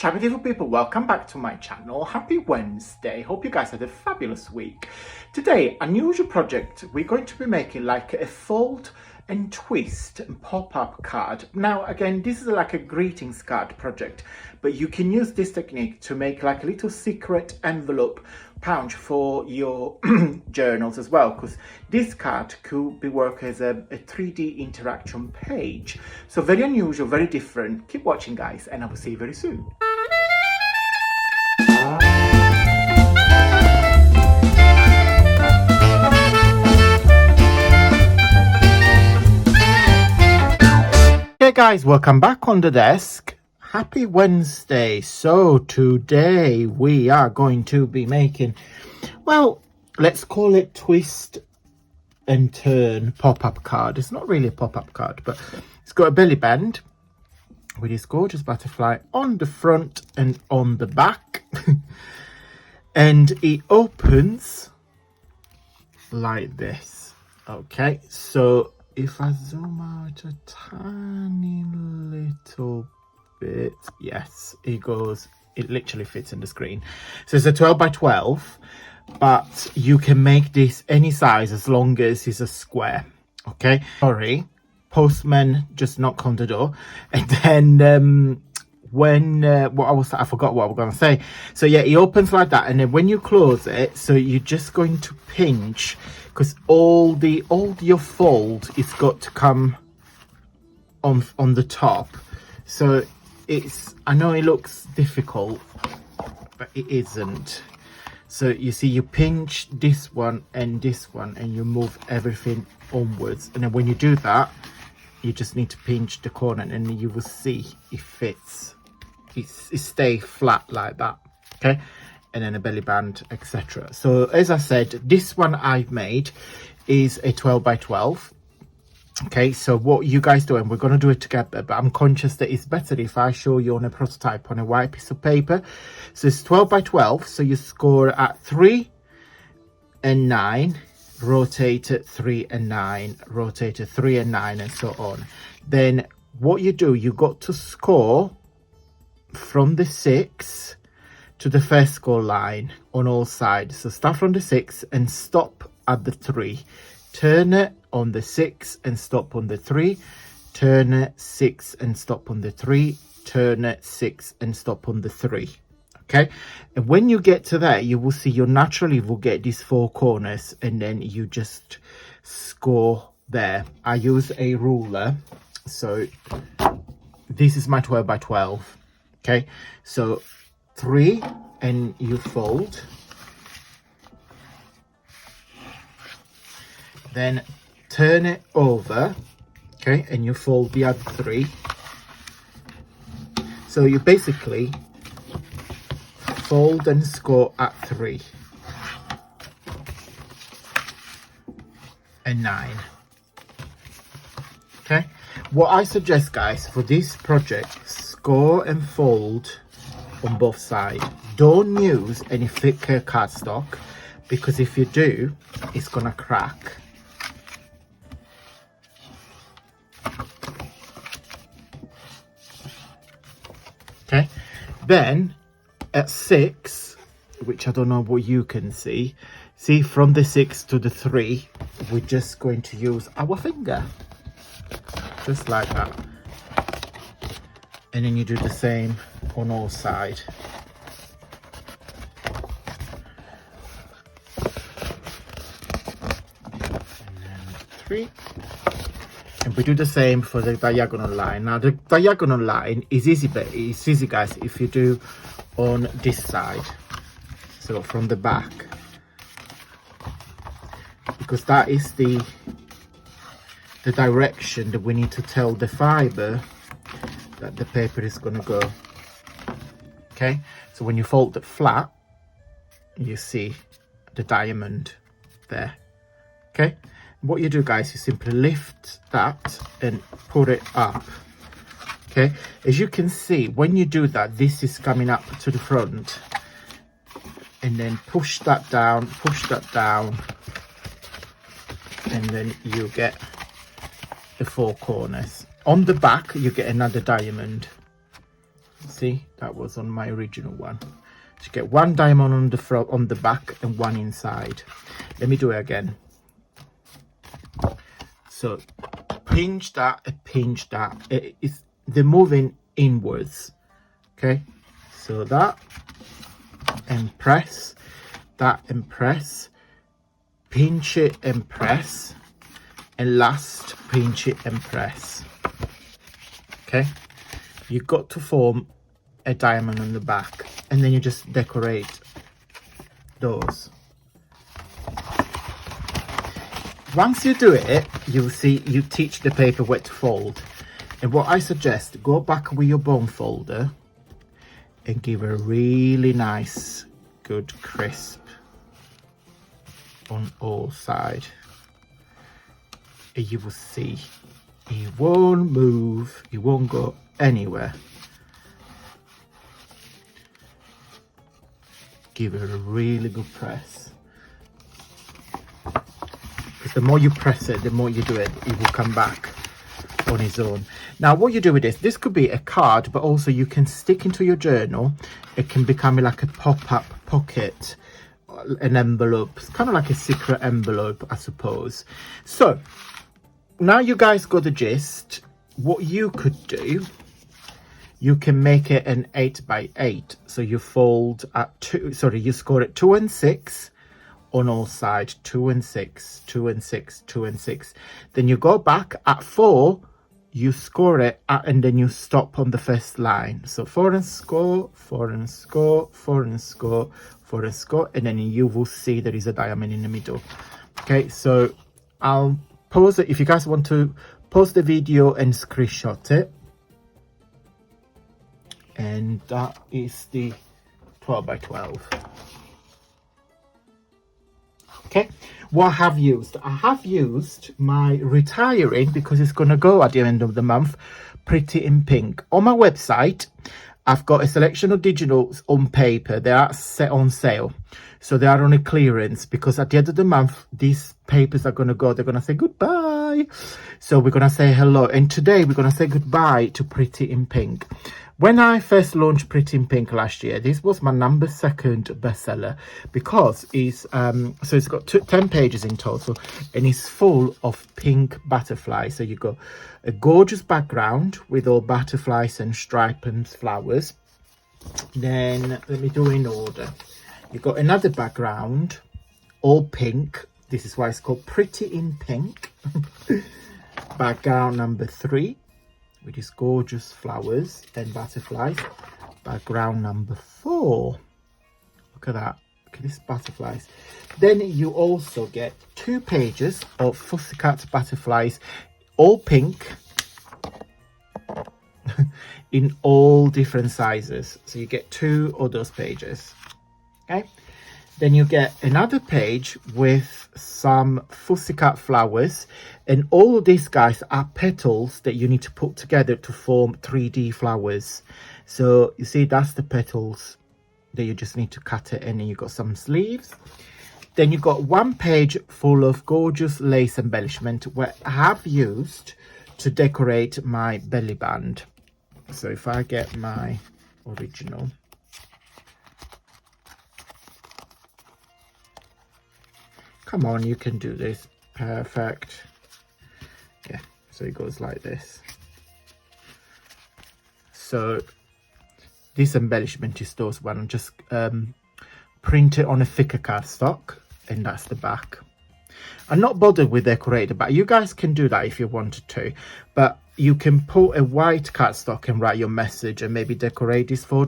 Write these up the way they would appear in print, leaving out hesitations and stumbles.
Ciao beautiful people, welcome back to my channel. Happy Wednesday. Hope you guys had a fabulous week. Today, unusual project. We're going to be making like a fold and twist and pop-up card. Now again, this is like a greetings card project, but you can use this technique to make like a little secret envelope pouch for your journals as well, because this card could be work as a 3D interaction page. So very unusual, very different. Keep watching guys, and I will see you very soon. Hey guys, welcome back on the desk. Happy Wednesday. So today we are going to be making, well, let's call it twist and turn pop-up card. It's not really a pop-up card, but it's got a belly band with this gorgeous butterfly on the front and on the back. And it opens like this. Okay, so if I zoom out a tiny little bit, yes, it literally fits in the screen. So it's a 12 by 12, but you can make this any size as long as it's a square. Okay, sorry, postman just knocked on the door. And then I forgot what I was gonna say. So yeah, it opens like that, and then when you close it, so you're just going to pinch, because all your fold is got to come on the top. So I know it looks difficult, but it isn't. So you see, you pinch this one, and you move everything onwards, and then when you do that, you just need to pinch the corner, and you will see it fits. It stays flat like that. Okay, and then a belly band, etc. So as I said, this one I've made is a 12 by 12. Okay, so what you guys do, and we're going to do it together, but I'm conscious that it's better if I show you on a prototype on a white piece of paper. So it's 12 by 12, so you score at 3 and 9, rotate it 3 and 9, rotate it 3 and 9, and so on. Then what you do, you got to score from the 6 to the first score line on all sides. So start from the 6 and stop at the 3. Turn it on the 6 and stop on the 3. Turn it 6 and stop on the 3. Turn it 6 and stop on the 3. Okay, and when you get to there, you will see you naturally will get these 4 corners, and then you just score there. I use a ruler, so this is my 12 by 12. Okay, so 3 and you fold, then turn it over, okay, and you fold the other 3. So you basically fold and score at 3 and 9. Okay, what I suggest guys for this project, score and fold on both sides. Don't use any thicker cardstock, because if you do, it's gonna crack. Okay, then at 6, which I don't know what you can see from the 6 to the 3, we're just going to use our finger, just like that. And then you do the same on all sides. And then 3. And we do the same for the diagonal line. Now the diagonal line is easy, but it's easy guys if you do on this side, so from the back, because that is the direction that we need to tell the fiber that the paper is going to go. Okay, so when you fold it flat, you see the diamond there. Okay, what you do guys, you simply lift that and put it up. Okay, as you can see, when you do that, this is coming up to the front, and then push that down, and then you get the 4 corners. On the back, you get another diamond. See, that was on my original one. So you get one diamond on the front, on the back, and one inside. Let me do it again. So pinch that and pinch that. They're moving inwards. Okay, so that and press, that and press, pinch it and press, and last pinch it and press. Okay, you've got to form a diamond on the back, and then you just decorate those. Once you do it, you'll see you teach the paper where to fold. And what I suggest, go back with your bone folder and give a really nice, good crisp on all sides. And you will see it won't move, it won't go anywhere. Give it a really good press. Because the more you press it, the more you do it, it will come back on its own. Now what you do with this could be a card, but also you can stick into your journal. It can become like a pop-up pocket, an envelope. It's kind of like a secret envelope, I suppose. So now you guys got the gist. What you could do, you can make it an 8x8. So you fold at you score it 2 and 6 on all sides, 2 and 6, 2 and 6, 2 and 6. Then you go back at 4, you score it and then you stop on the first line. So 4 and score, 4 and score, 4 and score, 4 and score, and then you will see there is a diamond in the middle. Okay, so I'll pause it if you guys want to pause the video and screenshot it. And that is the 12x12. Okay, what I have used, I have used my retiring, because it's going to go at the end of the month, Pretty in Pink. On my website, I've got a selection of digitals on paper. They are set on sale, so they are on a clearance, because at the end of the month these papers are going to go, they're going to say goodbye. So we're going to say hello, and today we're going to say goodbye to Pretty in Pink. When I first launched Pretty in Pink last year, this was my number 2 bestseller, because it's so it's got 10 pages in total, and it's full of pink butterflies. So you got a gorgeous background with all butterflies and stripes and flowers. Then let me do in order. You got another background, all pink. This is why it's called Pretty in Pink. Background number 3. With these gorgeous flowers and butterflies. Background number 4. Look at that. Look at these butterflies. Then you also get 2 pages of Pussycat butterflies, all pink, in all different sizes. So you get 2 of those pages. Okay. Then you get another page with some Pussycat flowers, and all of these guys are petals that you need to put together to form 3D flowers. So you see, that's the petals that you just need to cut it, and then you got some sleeves. Then you got 1 page full of gorgeous lace embellishment, where I have used to decorate my belly band. So if I get my original, come on, you can do this. Perfect. Yeah, so it goes like this. So this embellishment is those one. Just print it on a thicker cardstock, and that's the back. I'm not bothered with decorating, but you guys can do that if you wanted to. But you can put a white cardstock and write your message, and maybe decorate this for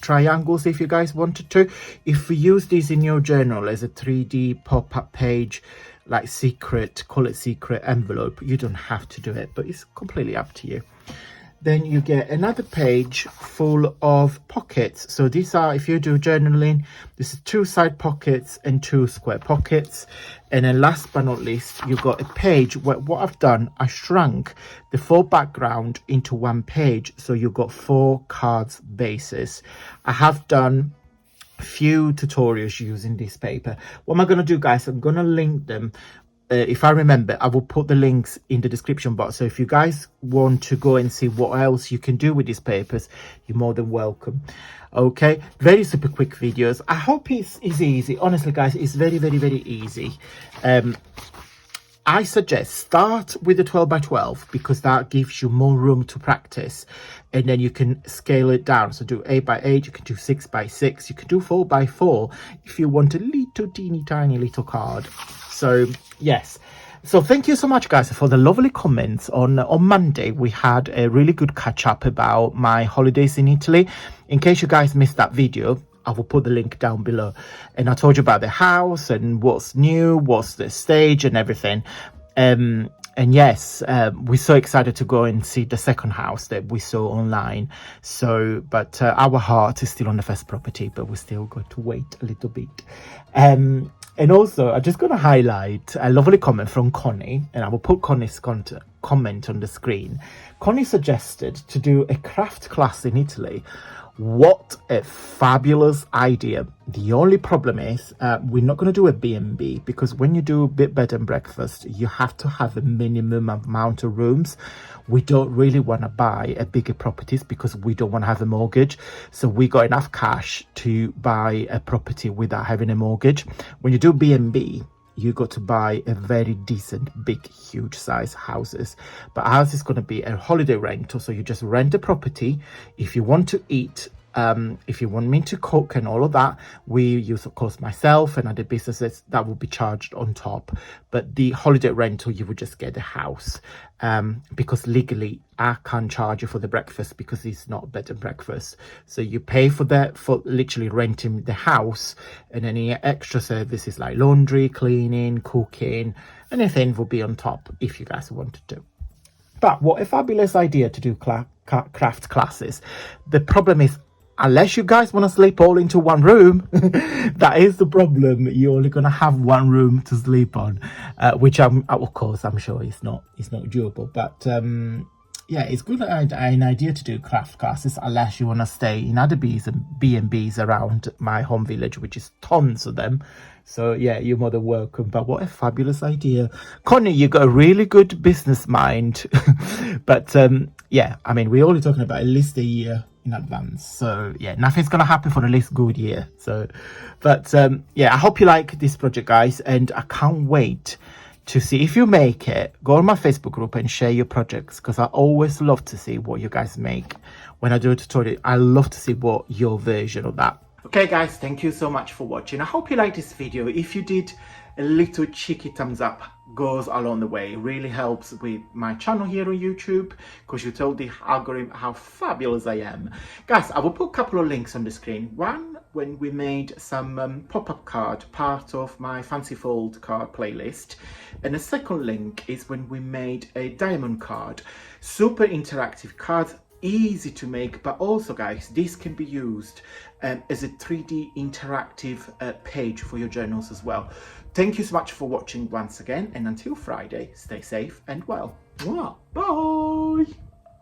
triangles if you guys wanted to. If you use this in your journal as a 3D pop-up page, like secret, call it secret envelope, you don't have to do it, but it's completely up to you. Then you get another page full of pockets. So these are, if you do journaling, this is 2 side pockets and 2 square pockets. And then last but not least, you've got a page where what I've done, I shrunk the 4 background into 1 page. So you've got 4 cards bases. I have done a few tutorials using this paper. What am I going to do, guys? I'm going to link them if I remember, I will put the links in the description box. So if you guys want to go and see what else you can do with these papers, you're more than welcome. Okay, very super quick videos. I hope it's easy. Honestly, guys, it's very, very, very easy. I suggest start with the 12 by 12 because that gives you more room to practice, and then you can scale it down. So do 8 by 8, you can do 6 by 6, you can do 4 by 4 if you want a little teeny tiny little card. So yes, so thank you so much, guys, for the lovely comments. On Monday we had a really good catch up about my holidays in Italy. In case you guys missed that video, I will put the link down below, and I told you about the house and what's new, what's the stage and everything. And yes, we're so excited to go and see the second house that we saw online. So but our heart is still on the first property, but we still got to wait a little bit. And also I'm just going to highlight a lovely comment from Connie, and I will put Connie's comment on the screen. Connie suggested to do a craft class in Italy. What a fabulous idea. The only problem is we're not going to do a B&B, because when you do a bed and breakfast, you have to have a minimum amount of rooms. We don't really want to buy a bigger properties because we don't want to have a mortgage. So we got enough cash to buy a property without having a mortgage. When you do B&B, you got to buy a very decent, big, huge size houses. But ours is going to be a holiday rental, so you just rent a property. If you want to eat, if you want me to cook and all of that, we use, of course, myself and other businesses that will be charged on top. But the holiday rental, you would just get the house, because legally I can't charge you for the breakfast because it's not bed and breakfast. So you pay for that, for literally renting the house, and any extra services like laundry, cleaning, cooking, anything will be on top if you guys wanted to. But what a fabulous idea to do craft classes. The problem is, unless you guys want to sleep all into one room, that is the problem. You're only going to have one room to sleep on, which of course I'm sure it's not doable. But yeah, it's good an idea to do craft classes, unless you want to stay in other B&Bs around my home village, which is tons of them. So yeah, you're more than welcome. But what a fabulous idea, Connie, you got a really good business mind. But yeah, I mean, we're only talking about at least a year in advance, so yeah, nothing's gonna happen for at least good year. So but yeah, I hope you like this project, guys, and I can't wait to see if you make it. Go on my Facebook group and share your projects, because I always love to see what you guys make when I do a tutorial. I love to see what your version of that. Okay, guys, thank you so much for watching. I hope you liked this video. If you did, a little cheeky thumbs up goes along the way. It really helps with my channel here on YouTube, because you told the algorithm how fabulous I am. Guys, I will put a couple of links on the screen. One, when we made some pop-up card, part of my Fancy Fold card playlist. And the second link is when we made a diamond card. Super interactive cards, easy to make, but also, guys, this can be used as a 3D interactive page for your journals as well. Thank you so much for watching once again, and until Friday, stay safe and well. Bye.